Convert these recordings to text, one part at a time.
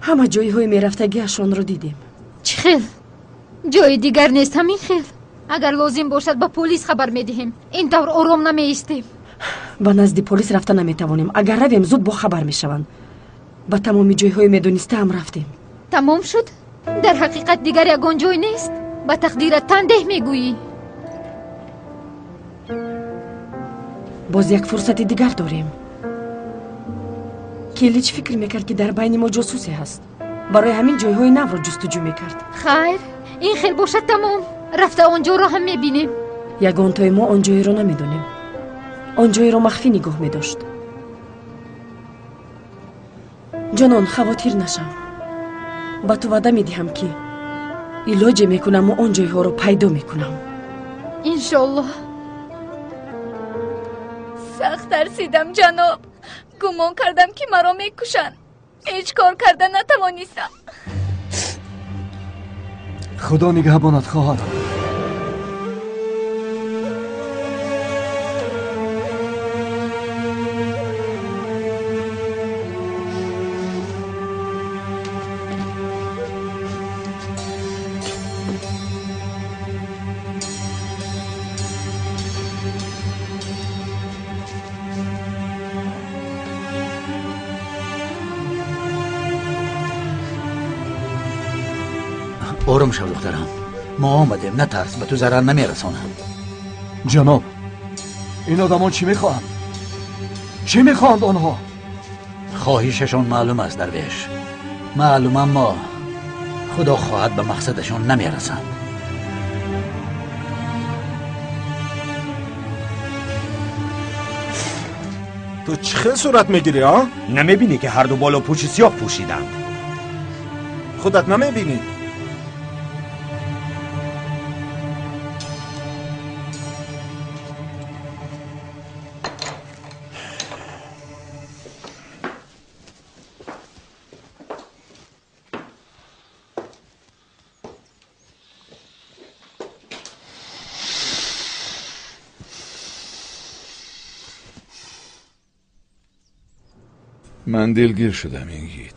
همه جایهای میرفتگیشان رو دیدیم. چه خیل؟ جای دیگر نیست همین خیل. اگر لازم باشد با پلیس خبر میدهیم. این طور آرام نمیایستیم. با نزد پلیس رفته نمیتوانیم. اگر رویم زود با خبر میشوند. با تمامی جایهای میدونسته هم رفتیم. تمام شد؟ در حقیقت دیگر یگان جای نیست. با تقدیرت تنده میگویی. باز یک فرصت دیگر داریم. کلیچ فکر میکرد که در بین ما جاسوسی هست. برای همین جایهای نو را جستجو میکرد. خیر، این خیل باشد تمام. رفته آنجا را هم میبینیم. یگان تای ما آنجایی را نمیدونیم. آنجایی را مخفی نگاه میداشت. جانان خواتیر نشم. با تو وعده میدهم که علاج میکنم و آنجایی ها را پیدا میکنم. انشالله. سخت ترسیدم جناب. گمان کردم که مرا میکشند. هیچ کار کردن نتوانستم. خدا نگهبانت خواهر. آروم شو دخترم. ما آمدیم، نترس، به تو ضرر نمیرسانم. جناب، این آدمان چی میخواهند؟ چی میخواهند آنها؟ خواهششون معلوم است درویش. معلوم، اما خدا خواهد به مقصدشون نمیرسند. تو چه صورت میگیری ها؟ نمیبینی که هر دو بالا پوش سیاه پوشیدن؟ خودت نمیبینی؟ من دلگیر شدم این گیت.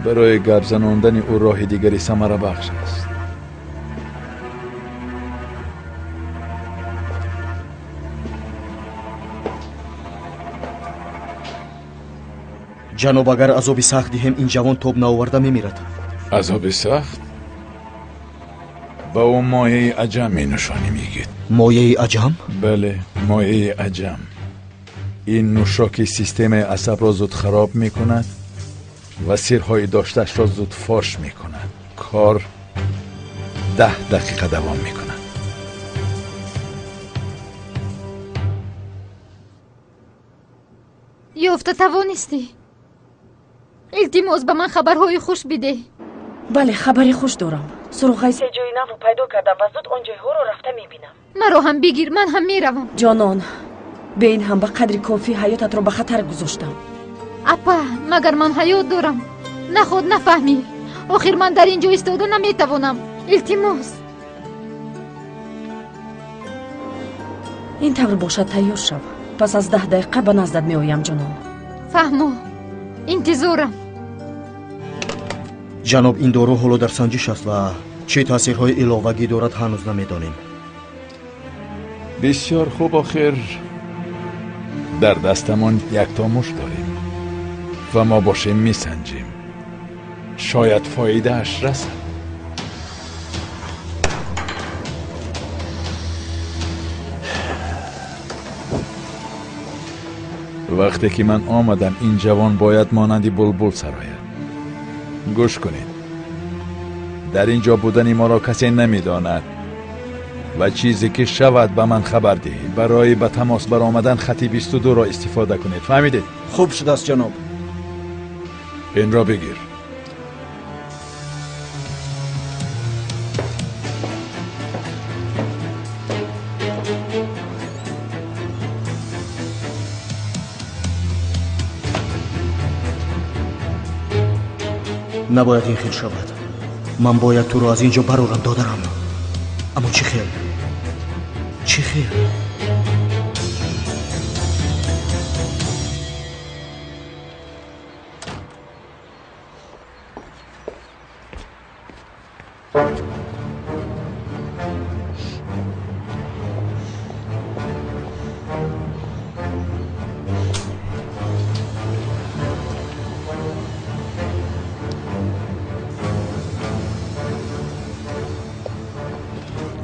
برای گرزناندن او راه دیگری ثمره بخش است. جناب، اگر عذاب سخت دهیم این جوان توب نآورده میمیرد. عذاب سخت؟ با او مایه عجم می نشانی میگید. مایه عجم؟ بله، مایه عجم. این نوشاک سیستم عصب را زود خراب می کند و سیرهای داشتش را زود فاش می کند. کار 10 دقیقه دوام می کند. یافته توانستی؟ التماس به من خبرهای خوش بده. بله، خبری خوش دارم. سراغ 3 جای نو رو پیدا کردم و زود آن جایها رو رفته میبینم. مرا هم بگیر، من هم میروم. جانان، به این هم به قدر کافی حیاتت رو به خطر گذاشتم. اپا، مگر من حیات دارم؟ نه خود نفهمی. آخر من در اینجا ایستاده نمیتوانم. التماس. این طور باشد تیار شو. پس از 10 دقیقه به نزدت میآیم جانان. فهمو. انتظارم. جناب، این دارو حالا در سنجش است و چه تاثیرهای علاوگی دارد هنوز نمیدانیم. بسیار خوب، آخر در دستمان یک تا مشت داریم و ما باشیم میسنجیم. شاید فایده اش رسد. وقتی که من آمدم این جوان باید مانندی بلبل سراید. گوش کنید، در اینجا بودن ما را کسی نمیداند و چیزی که شود به من خبر دهید. برای به تماس برآمدن خط 22 را استفاده کنید. فهمیدید؟ خوب شده است جناب. این را بگیر. نباید این خیل شود. من باید تو رو از اینجا برارم دادرم. اما چی خیل؟ چی خیل؟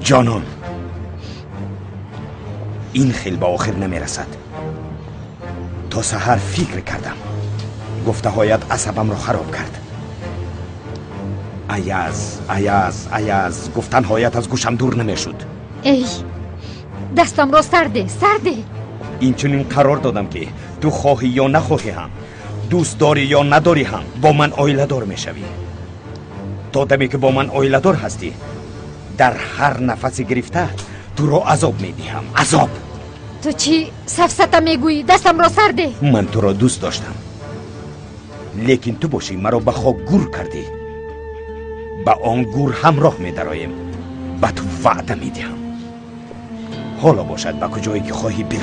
جانم این خیل به آخر نمیرسد. تا سحر فکر کردم، گفته هایت عصبم را خراب کرد. ایاز گفتن هایت از گوشم دور نمیشد. ای دستم را سرده. این چنین قرار دادم که تو خواهی یا نخواهی هم، دوست داری یا نداری هم، با من آیله دار میشوی. تا دمی که با من آیله دار هستی، در هر نفسی گرفته تو را عذاب میدیم. عذاب. تو چی سفسطه میگویی؟ دستم را سرده. من تو را دوست داشتم، لیکن تو باشی مرا به خاک گور کردی. با آن گور همراه میدرایم. به تو وعده میدیم. حالا باشد به کجایی که خواهی برو.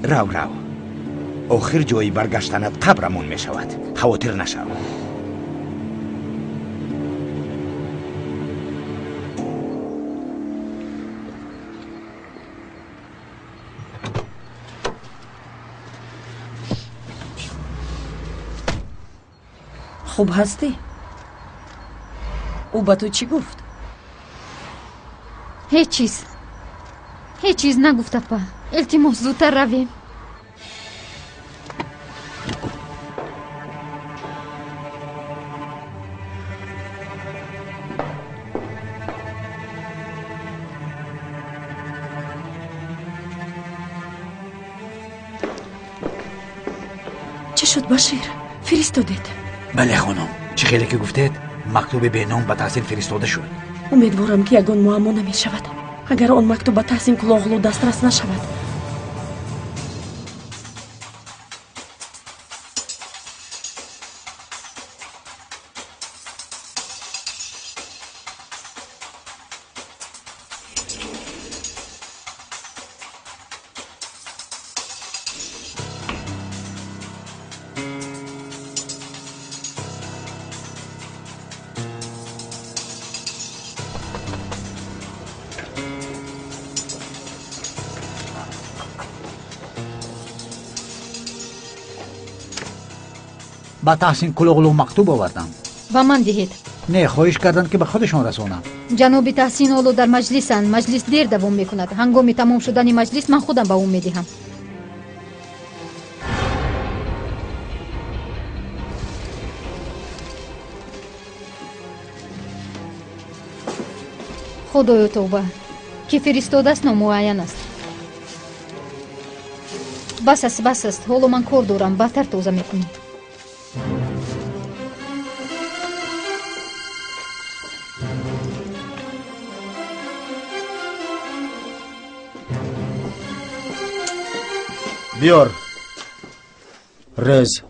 رو آخر جایی برگشتنت قبرمون می شود. خواطر نشو. خوب هستی؟ او با تو چی گفت؟ هیچ چیز نگفته پا. التماس زودتر رویم. چه شد بشیر؟ فرستادید؟ بله خانم. چه خیلی که گفتید مکتوب به نام به تحسین فرستاده شد. امیدوارم که یگان معما نمی شود. اگر آن مکتوب به تحسین کلاغلو دسترس نشود. با تحسین کلاغلو مکتوب آوردم. و من دهید. نه، خواهش کردن که به خودشان رسونم. جناب تحسین اولو در مجلسند. مجلس دیر دوام میکند. هنگام تمام شدن مجلس من خودم به اون میدهم. خدایا توبه که فرستاده است نامعین است. بس است. حالا من کار دارم. بهتر توضیح میکنم. بیار رز.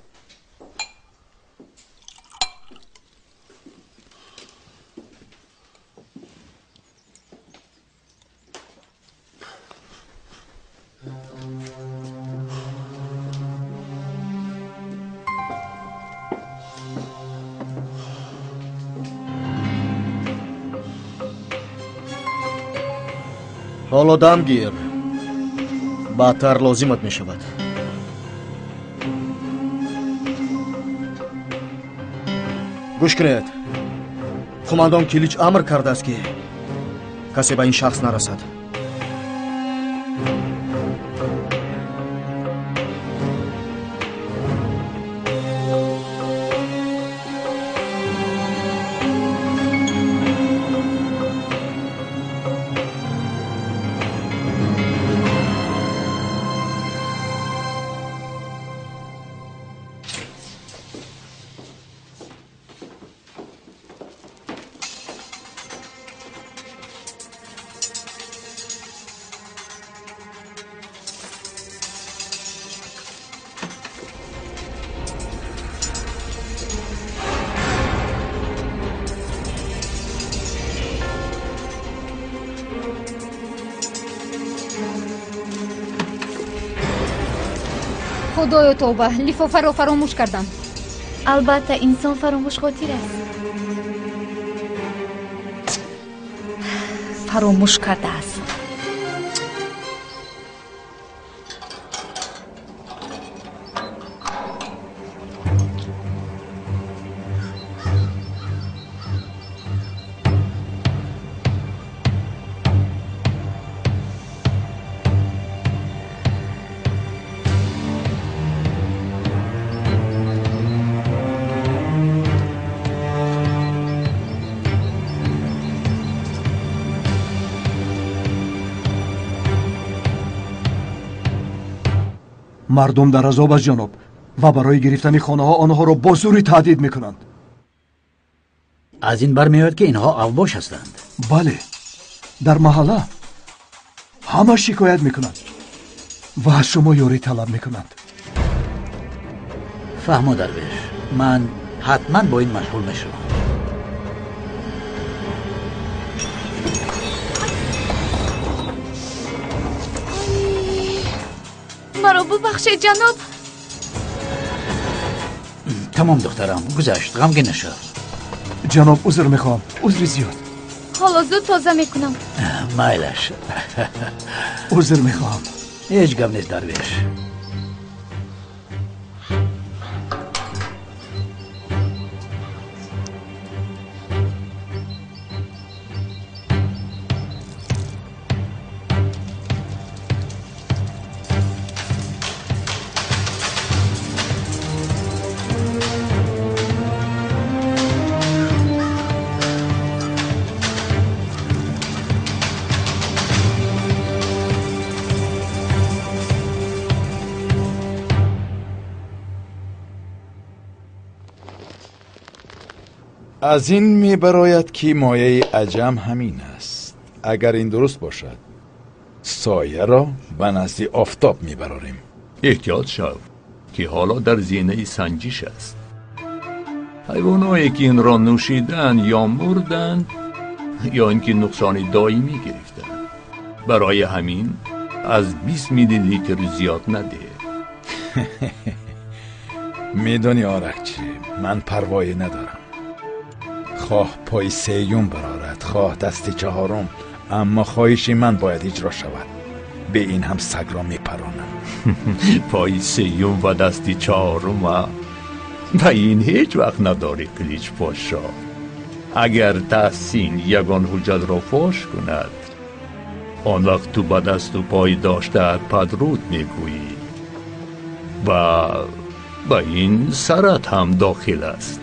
حالا دم گیر. بعدتر لازمت می شود. گوش کنید. قماندان کلیچ امر کرده است که کسی به این شخص نرسد. خدایا توبه. لیفافه را فراموش کردم. البته انسان فراموش خاطر است. فراموش کرده است. مردم در عذاب است جناب و برای گرفتن خانه ها آنها را با زوری تهدید میکنند. از این برمیآید که اینها اوباش هستند. بله، در محله همه شکایت میکنند و از شما یاری طلب میکنند. فهمو درویش، من حتما با این مشغول میشم. مرا ببخشید جناب. تمام دخترم، گذشت، غمگین نشو. جناب عذر میخوام، عذر زیاد. حالا زود تازه میکنم. مایلش. عذر میخوام. هیچ گم نیست درویش. از این میبراید که مایه عجم همین است. اگر این درست باشد سایه را به نزد آفتاب میبراریم. احتیاط شو که حالا در زینه سنجش است. حیوانایی که این را نوشیدن یا مردند یا اینکه نقصان دائمی گرفتند. برای همین از 20 میلی لیتر زیاد نده. میدونی آرکچی، من پروایی ندارم. خواه پای سیوم برارد، خواه دست چهارم، اما خواهشی من باید اجرا شود. به این هم سگ را میپرانم. پای سیوم و دست چهارم و این هیچ وقت نداری کلیچ پاشا. اگر تحسین یگان حجت را فاش کند، آن وقت تو به دست و پای داشته پدرود میگویی و به این سرت هم داخل است.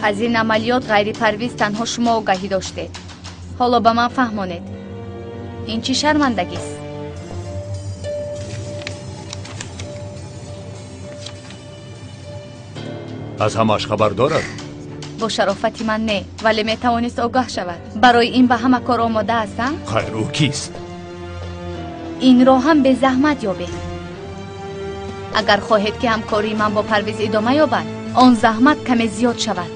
از این عملیات غیر پرویز تنها شما آگاهی داشتید. حالا به من فهمانید این چی شرمندگی است؟ از همش خبر دارد؟ با شرافتی من نه، ولی می توانست آگاه شود. برای این به همه کار آماده هستم. خیر او کیست؟ این را هم به زحمت یابید. اگر خواهید که همکاری من با پرویز ادامه یابد، آن زحمت کمی زیاد شود.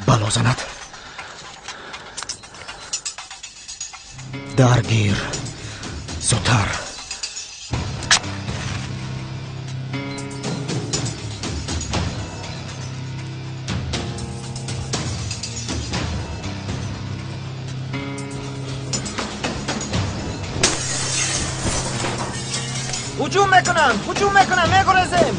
بلا زند. درگیر زودتر. هجوم میکنن میگرزیم.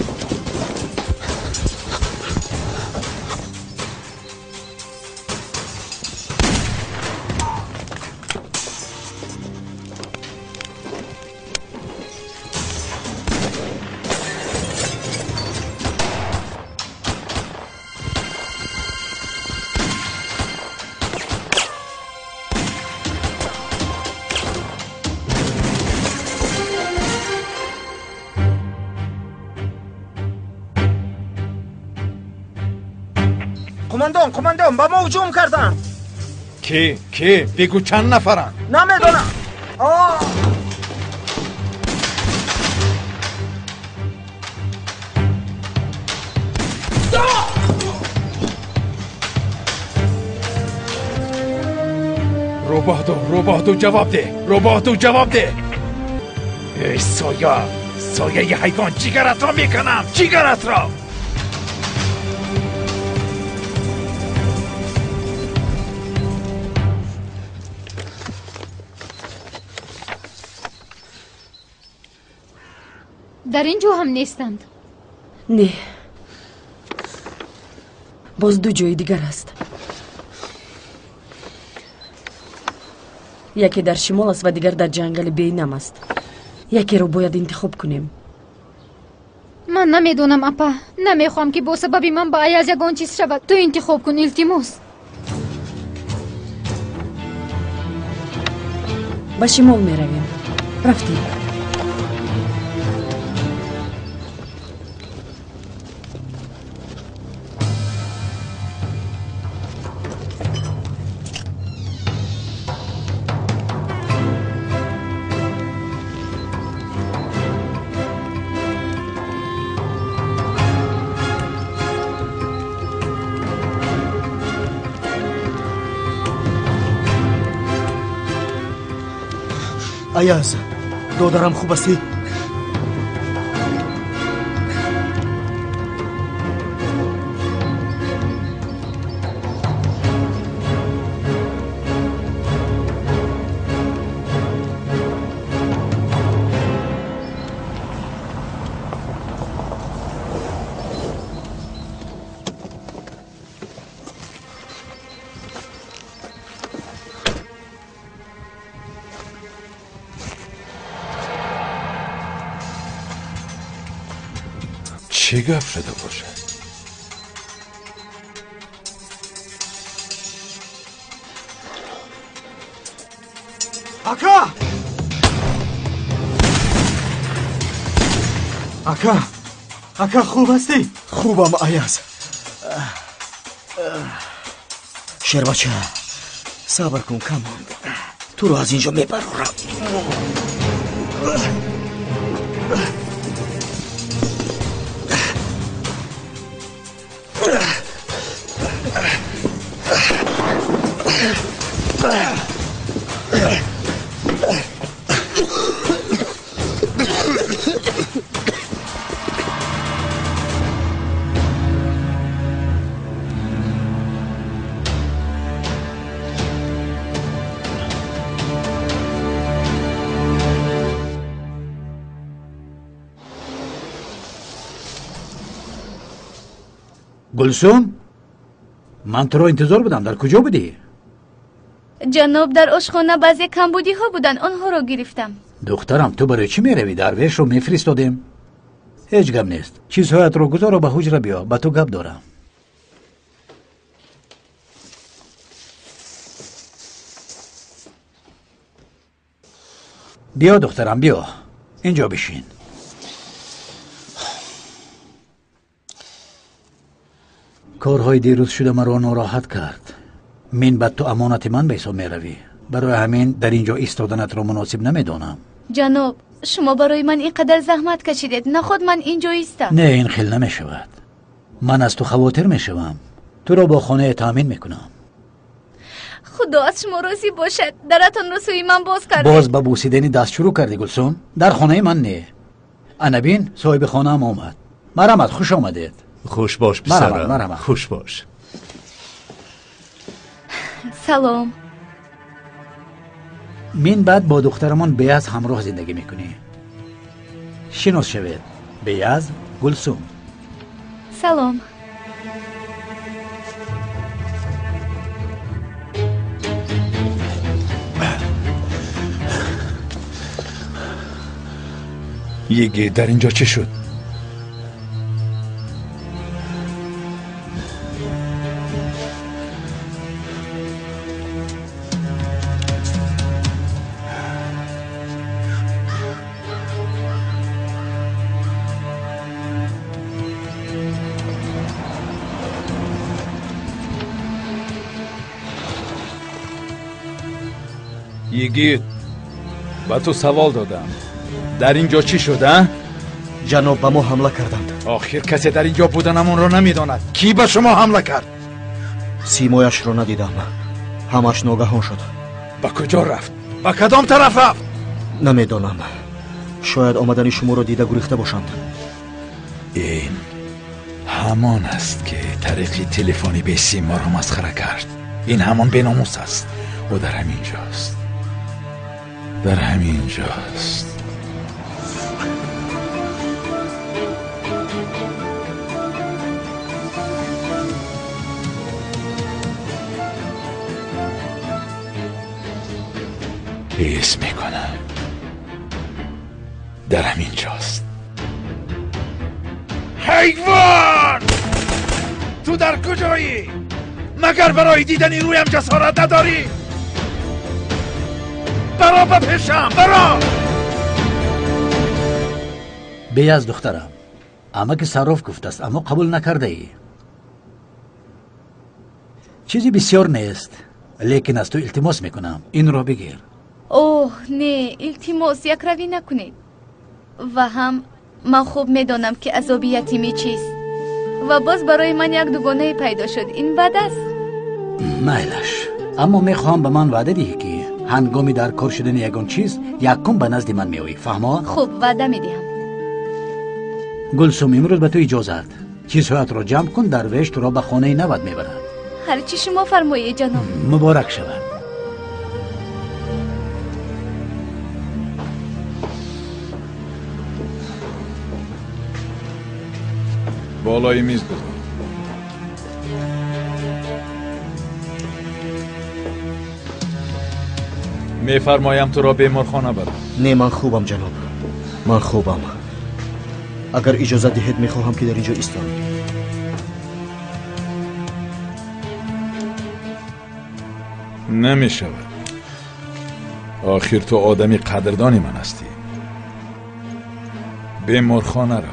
کماندان با ما هجوم کردن. کی بگو چند نفرن؟ نمیدونم. روباتو جواب ده. ای سایه حیوان، جیگرت را میکنم، جیگرت را. در اینجا هم نیستند. نه، باز دو جای دیگر است. یکی در شمال است و دیگر در جنگل بینم است. یکی رو باید انتخاب کنیم. من نمیدونم اپا، نمیخوام که با سبب من با ایاز یگان چیز شود. تو انتخاب کن التماس. به شمال میرویم. رفتیم. ایاز، دادرم خوب هستی؟ چه گپ شده باشه؟ اکا خوب هستی؟ خوبم ایاز. شیر بچه صبر کن، کم ماند. تو رو از اینجا میبرورم. گلسوم، من تو رو انتظار بودم. در کجا بودی؟ جناب در آشخانه بعضی کمبودی ها بودن، آنها رو گرفتم. دخترم تو برای چی میروی؟ درویش رو میفرستادیم. هیچ گپ نیست. چیزهایت رو گذار و به حجره بیا، با تو گپ دارم. بیا دخترم بیا، اینجا بشین. کارهای دیروز شده مرا ناراحت کرد. من بعد تو امانت من به حساب میروی. برای همین در اینجا ایستادنت را مناسب نمیدانم. جناب شما برای من اینقدر زحمت کشیدید، نخود من اینجا ایستم. نه، این خیل نمیشود. من از تو خاطر میشوم. تو را با خانه تامین میکنم. خدا از شما راضی باشد. درتان رو سوی من باز کردید. باز به بوسیدنی دست شروع کردی گلسوم؟ در خانه من نه. انا بین صاحب خانه هم آمد. مرحمت، خوش آمدید. خوش باش پسرم. خوش باش. سلام. من بعد با دخترمان بیاز همراه زندگی میکنی. شناس شوید. بیاز گلسوم. سلام. یگی در اینجا چه شد؟ یگی با تو سوال دادم، در اینجا چی شده؟ جناب به ما حمله کردند. آخر کسی در اینجا بودنمون رو نمیداند. کی به شما حمله کرد؟ سیمایش رو ندیدم، همش ناگهان شد. با کجا رفت؟ با کدام طرف رفت؟ نمیدانم. شاید آمدن شما را دیده گریخته باشند. این همان است که طریق تلفنی به سیما را مسخره کرد. این همان بیناموس است. او در همین جاست. در همین جاست. حس میکنم در همین جاست. حیوان! تو در کجایی؟ مگر برای دیدن رویم جسارت نداری؟ برا بپیشم، برا! بیاز دخترم، اما که صراف گفت است اما قبول نکرده ای. چیزی بسیار نیست، لیکن از تو التماس میکنم این رو بگیر. اوه نه، التماس یک روی نکنید. و هم من خوب میدانم که عذاب یتیمی چیست و باز برای من یک دوگانه پیدا شد. این بد است. مایلش، اما میخوام به من وعده دهی که هنگامی در کار شدن یگان چیز یکم به نزد من میوی. فهمه؟ خوب، وعده میدهم. گلسوم، امروز به تو اجازت. چیزهایت را جمع کن، درویش تو را به خانه نود میبرد. هر چی شما فرمایید جناب. مبارک شود. بالای میز بذار. میفرمایم تو را بیمارخانه برم. نه من خوبم جناب، من خوبم. اگر اجازه دهید میخواهم که در اینجا ایستم. نمی شود. آخر تو آدمی قدردانی من هستی. بیمارخانه را.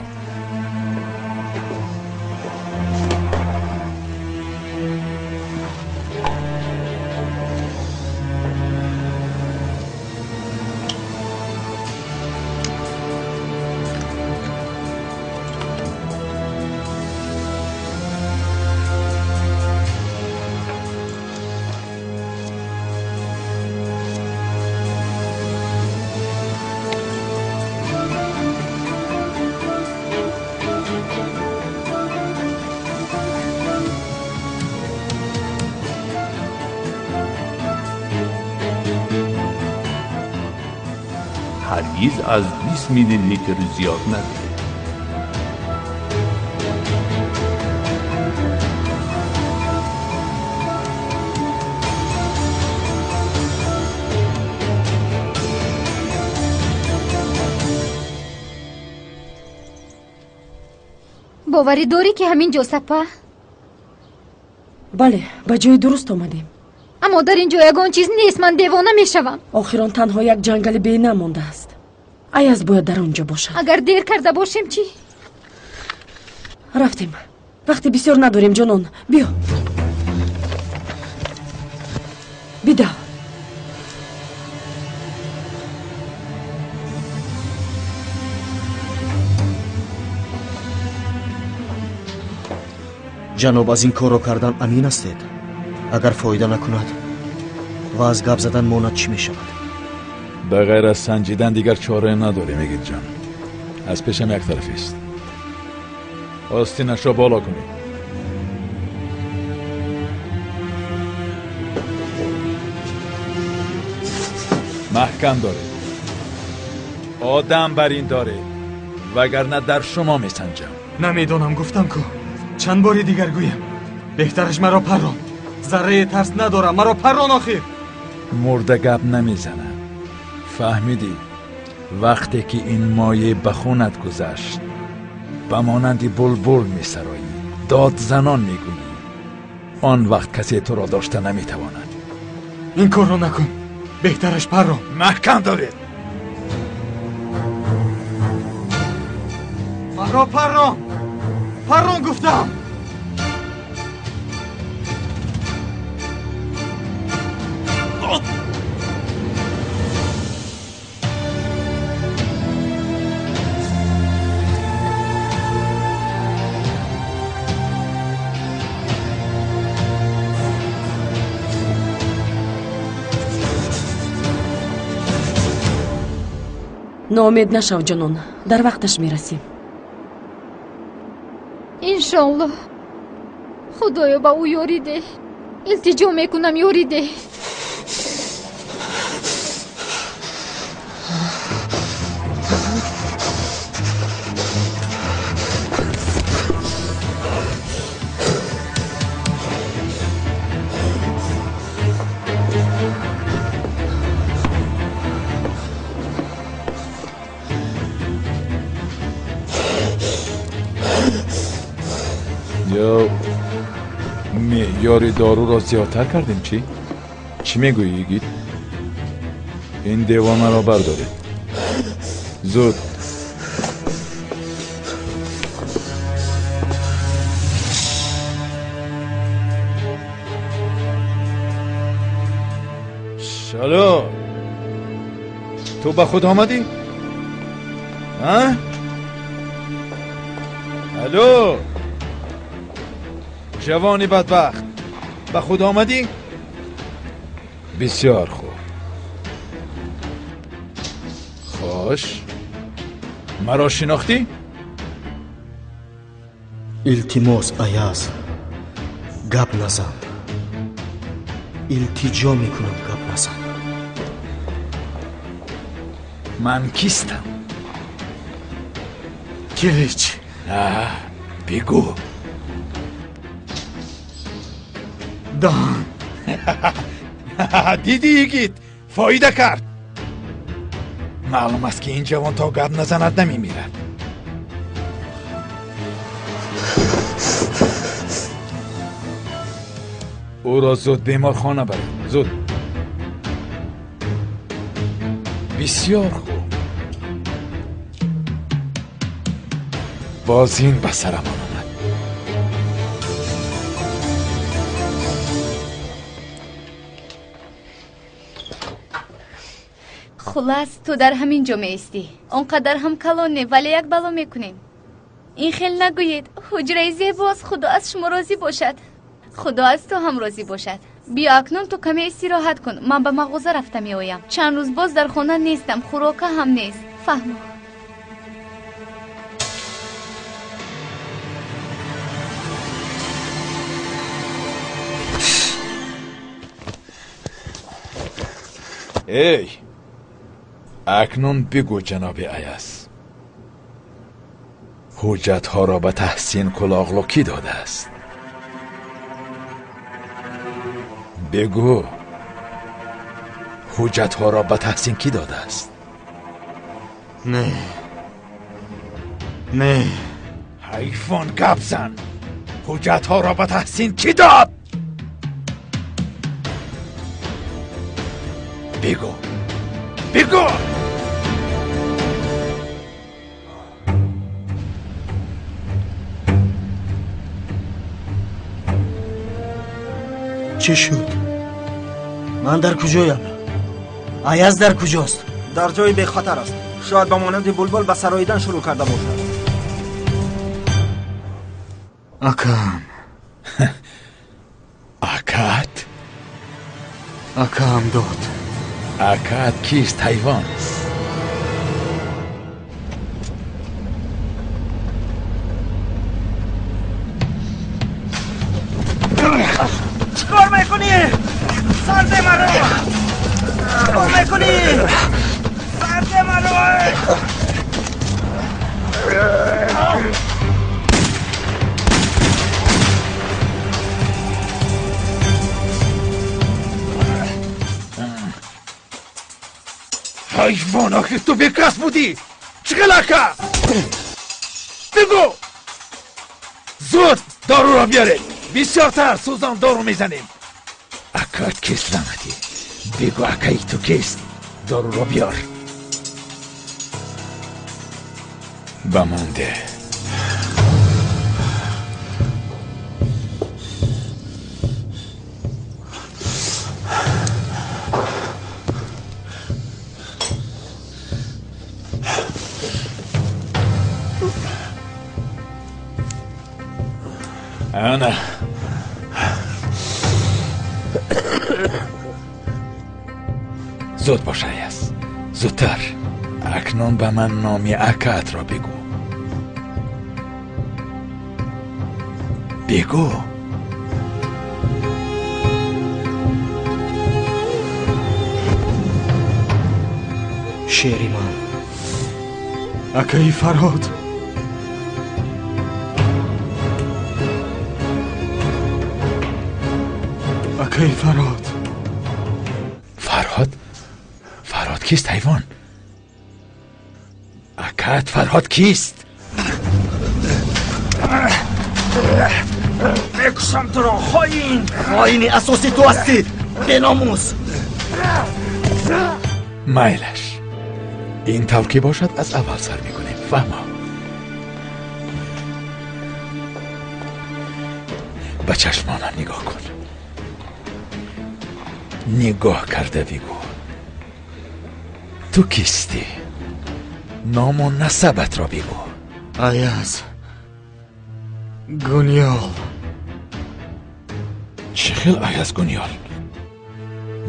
هرگز از 20 میلی لیتر زیاد نده. باوری داری که همین جا سپه؟ بله، به جای درست آمدیم. اما در اینجا یگان چیز نیست. من دیوانه میشوم. آخران تنها یک جنگل بی نمانده است. ایاز باید در آنجا باشد. اگر دیر کرده باشیم چی؟ رفتیم. وقتی بسیار نداریم جنون. بیا. بیدا. جناب از این کار را کردن امین هستید؟ اگر فایده نکند و از گپ زدن ماند چی می شود؟ به غیر از سنجیدن دیگر چاره نداری میگید جان. از پیشم یک طرفی است. آستینش را بالا کنید. محکم داره. آدم بر این داره، وگرنه در شما میسنجم. نمیدونم، گفتم که چند باری دیگر گویم بهترش مرا پران. ذره ترس ندارم، مرا پران. آخر مرده گپ نمیزنم. فهمیدی؟ وقتی که این مایه به خونت گذشت به مانند بلبل میسرایی، داد زنان میگویی، آن وقت کسی تو را داشته نمیتواند. این کار رو نکن، بهترش پران. محکم دارید. مرا پران، پران گفتم. ноумед нашав ҷонон, дар вақташ мерасем. иншоллоҳ. худоё ба ӯ ёрӣ деҳ. илтиҷо мекунам, ёрӣ деҳ. یا معیار دارو را زیادتر کردیم چی؟ چی میگویی گید؟ این دیوانه را بردارید زود. شالو تو به خود آمدی؟ ها؟ الو جوانی بدبخت، به خود آمدی؟ بسیار خوب. خوش مرا شناختی؟ التماس ایاز گپ نزن. التجا میکنم گپ نزن. من کیستم؟ کلیچ. بگو. دان. دیدی یگید فایده کرد. معلوم است که این جوان تا گپ نزند نمیمیرد. او را زود بیمارخانه برید. زود. بسیار خوب. باز این به سرمان آمد. خلاص تو در همین جا میستی. اونقدر هم کلانه ولی یک بلا میکنیم. این خیل نگویید. حجره زیباست. خدا از شما راضی باشد. خدا از تو هم راضی باشد. بیا اکنون تو کمی استراحت کن. من به مغازه رفته می آیم. چند روز باز در خانه نیستم. خوراکه هم نیست. فهمو. ای اکنون بگو جناب ایاز، حجت ها را به تحسین کلاغلو کی داده است؟ بگو حجت ها را به تحسین کی داده است؟ نه حیفان گپ زن. حجت ها را به تحسین کی داد؟ بگو بگو. چی شد؟ من در کجایم؟ ایاز در کجاست؟ در جای بی خطر است. شاید به مانند بلبل به سراییدن شروع کرده باشد. اکام. اکات؟ اکام داد. اکات کیست حیوان؟ چیکار میکنی؟ سرده مرو! چیکار میکنی؟ سرده مرو! حیوان آخه تو بیکس بودی؟ چکلکه؟ بگو زود دارو را بیاره. بسیارتر سوزان دارو میزنیم. اکات کیست لعنتی؟ بگو اکایی تو کیست؟ دارو را بیار. بمانده انا زود باشه ایاز، زودتر. اکنون به من نام اکات را بگو. بگو. شعری من اکای فرهاد. اکای فرهاد. فرهاد کیست حیوان؟ اکات فرهاد کیست؟ بکشم تو را خائن اساسی تو هستی بناموس. مایلش این طور که باشد از اول سر میکنیم. فهمم. به چشمانم نگاه کن. نگاه کرده بگو تو کیستی؟ نام و نسبت را بگو. ایاز گونیال. چه خیل ایاز گونیال؟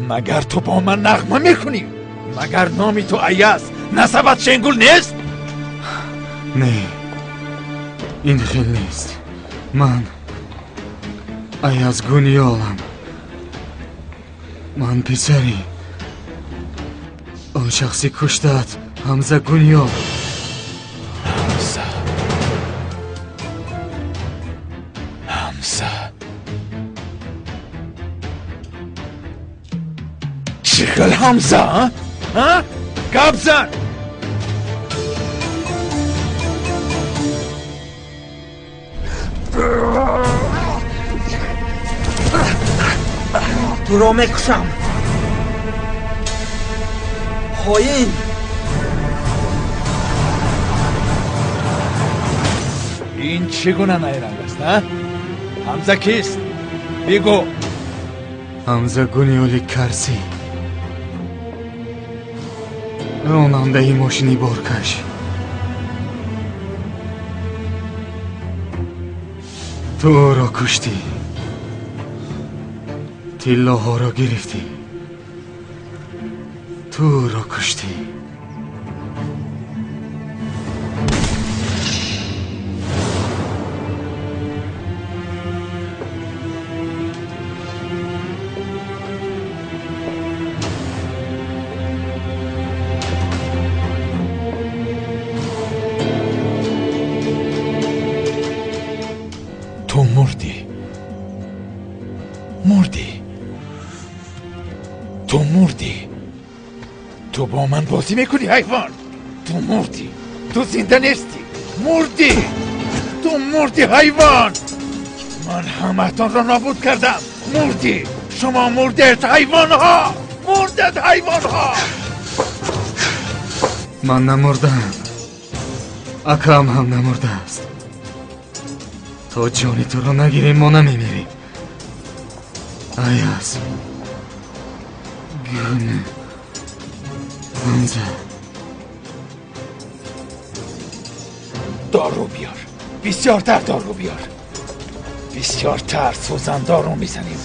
مگر تو با من نغمه میکنی؟ مگر نامی تو ایاز نسبت شنگول نیست؟ نه این خیل نیست. من ایاز گونیالم. من پسری اون شخصی کشتت حمزه گونیال. حمزه چیکل حمزه ها؟ گبزن تو را میکشم خائن. این چگونه نیرنگ است؟ حمزه کیست؟ بگو. حمزه گونیالی کرسی راننده ماشینی بارکش. تو او را کشتی. تیلاها را گرفتی. تو را کشتی. تو مردی. تو مردی. تو با من بازی میکنی حیوان. تو مردی. تو زنده نیستی. مردی. تو مردی حیوان. من همتان را نابود کردم. مردی. شما مردید حیوان ها. مردید حیوان ها. من نمردم. اکام هم نمرده است. تا جانی تو را نگیریم ما نمیمیریم. ایاز گونه حمزه. دارو بیار. بسیارتر دارو بیار. بسیارتر سوزن دارو میزنیم.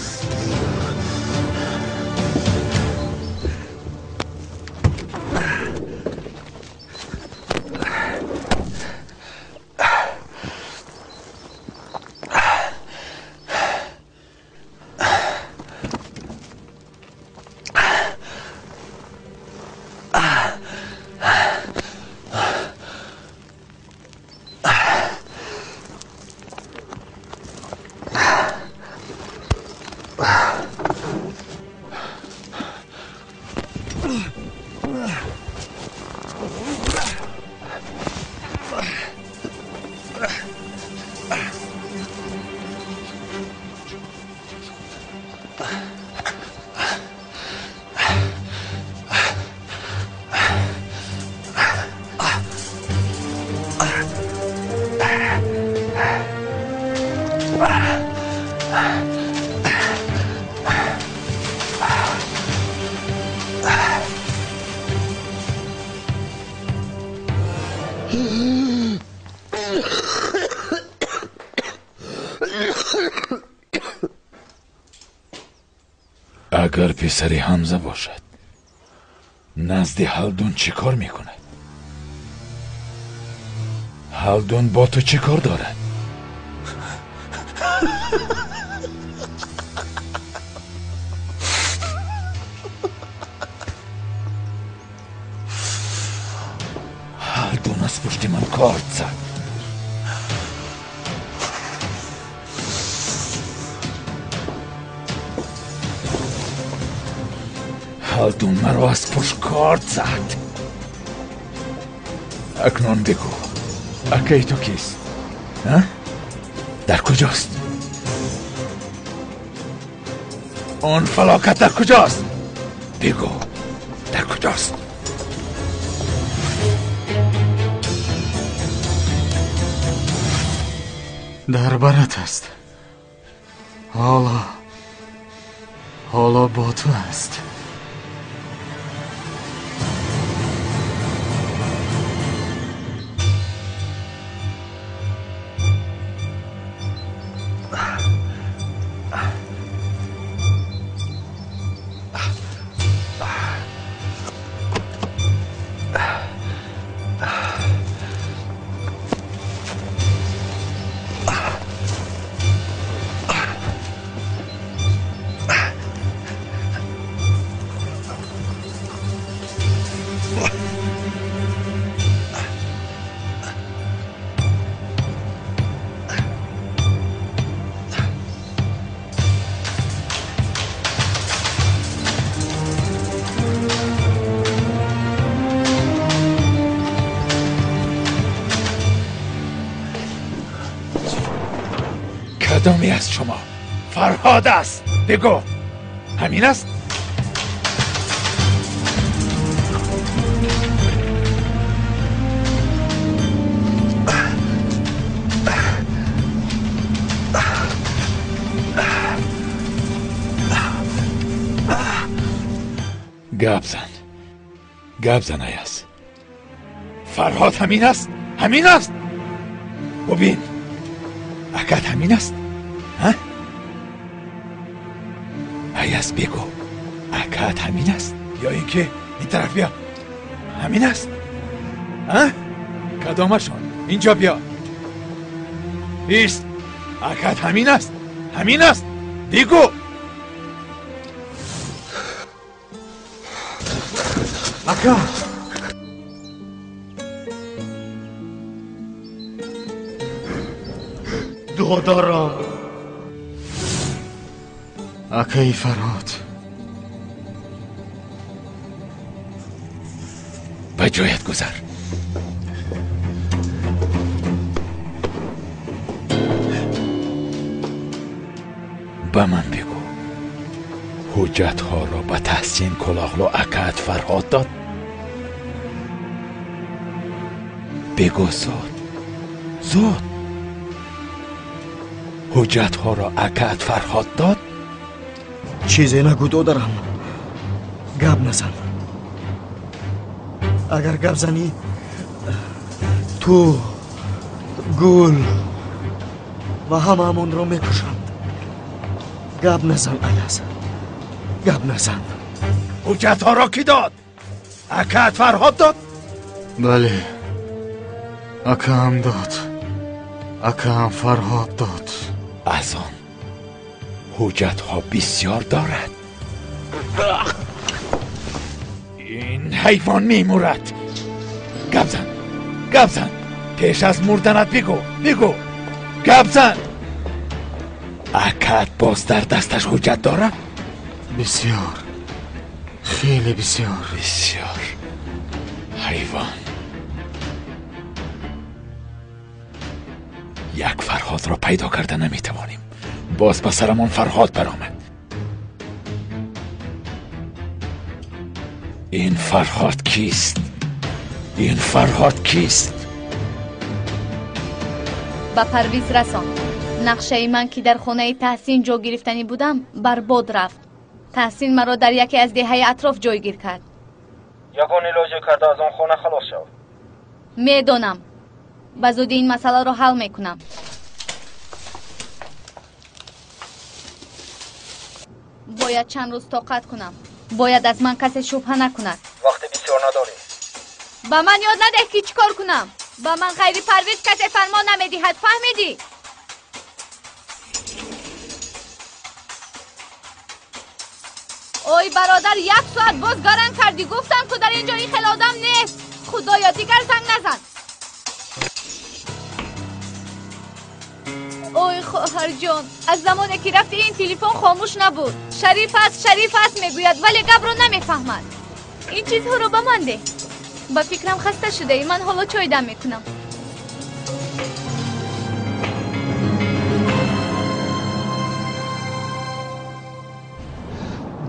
اگر پسری حمزه باشد نزد حلدون چی کار میکنه؟ هالدون با تو چی کار دارد؟ هالدون از پشت من کارت زد. هالدون مرا از پشت کارت زد. اکنون بگو اکای تو کیست؟ در کجاست؟ اون فلاکت در کجاست؟ بگو در کجاست؟ در برات است. حالا با تو است. کدامی از شما؟ فرهاد است. بگو همین است؟ گاب زن ایاز. فرهاد همین است؟ همین است؟ ببین اکد همین است؟ ایاز بگو اکد همین است یا اینکه این طرف بیا؟ همین است؟ کدامشون؟ اینجا بیا. ایست. اکد همین است؟ همین است؟ بگو. اکا دارم. اکای فرهاد به جایت گذر. به من بگو حجت ها را به تحسین کلاغلو اکد فرهاد داد؟ بگو زود حجت ها را اکد فرهاد داد؟ چیزی نگو دارم. گپ نزن. اگر گپ زنی تو گل و هممون رو میکشند. گپ نزن ایاز. گپ نزن. حجت ها را کی داد؟ اکد فرهاد داد؟ بله اکا هم داد. اکا هم فرهاد داد. از آن حجت ها بسیار دارد. این حیوان میمورد. گپ زن پیش از مردنت بگو گپ زن. اکد باز در دستش حجت دارد؟ بسیار خیلی بسیار حیوان. یک فرهاد را پیدا کرده نمیتوانیم. باز به سرمان فرهاد برآمد. این فرهاد کیست؟ با پرویز رسان. نقشه من که در خانه تحسین جا گرفتنی بودم برباد رفت. تحسین مرا در یکی از دههای اطراف جایگیر کرد. یگان علاج کرده از آن خانه خلاص شد. میدانم. به زودی این مسئله را حل میکنم. باید چند روز طاقت کنم. باید از من کسی شبهه نکند. وقت بسیار نداری. به من یاد نده که چیکار کنم. با من غیر پرویز کسی فرمان نمیدهد، فهمیدی؟ اوی برادر، 1 ساعت باز گارن کردی، گفتم تو در اینجا این خیل آدم نیست. خدایا دیگر زنگ نزن. اوی خواهر جان، از زمانی که رفتی این تلفن خاموش نبود. شریف است میگوید ولی گپ رو نمیفهمد. این چیزها رو به من ده. با فکرم خسته شده ای، من حالا چای دم میکنم.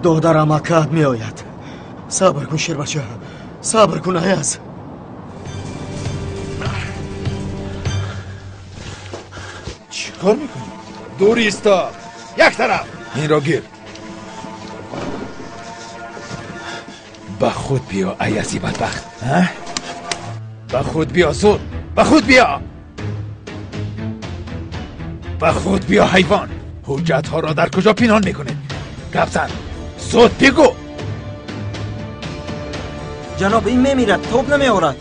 دادرم اکاد می آید. صبر کن شیر بچه، صبر کن ایاز. چی کار میکنی؟ دور ایستا، یک طرف. این را گیر. با خود بیا ایازی بدبخت. با خود بیا زود، با خود بیا. با خود بیا حیوان. حجت ها را در کجا پنهان میکنید؟ گفتن زود بگو. جناب این میمیرد، توپ نمیآورد.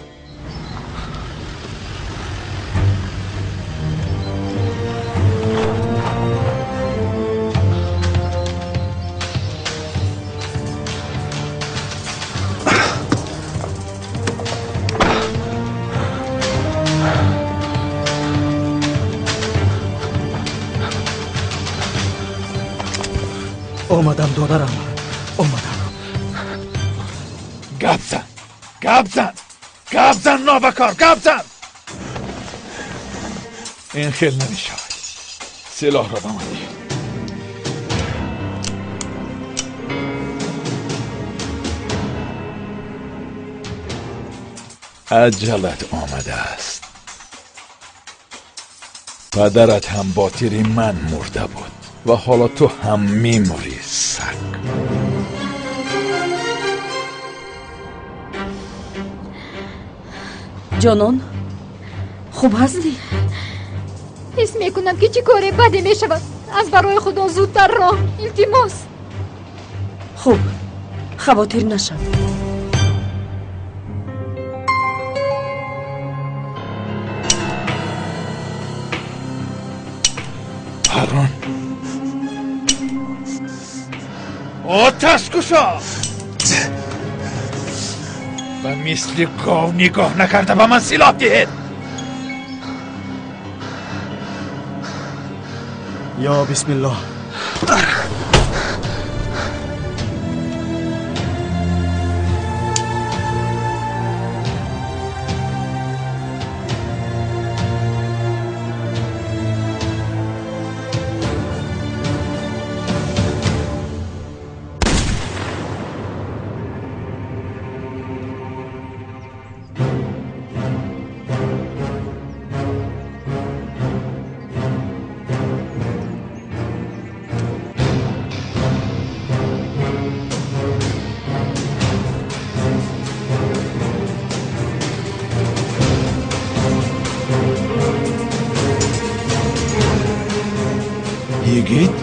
آمدم دادرم، آمدم. گپ زن نابکار، گپ زن. این خیل نمیشود. سلاح را به من ده. عجلت آمده است. پدرت هم با تیر من مرده بود و حالا تو هم میموری سگ. جانان خوب هستی؟ حس میکنم که چی کاری بدی میشود. از برای خدا زودتر راه، التماس. خوب، خواطر نشو. هارون آتش کشا و مثل گاو نگاه نکرده به من سلاح دهید. یا بسم الله. یگید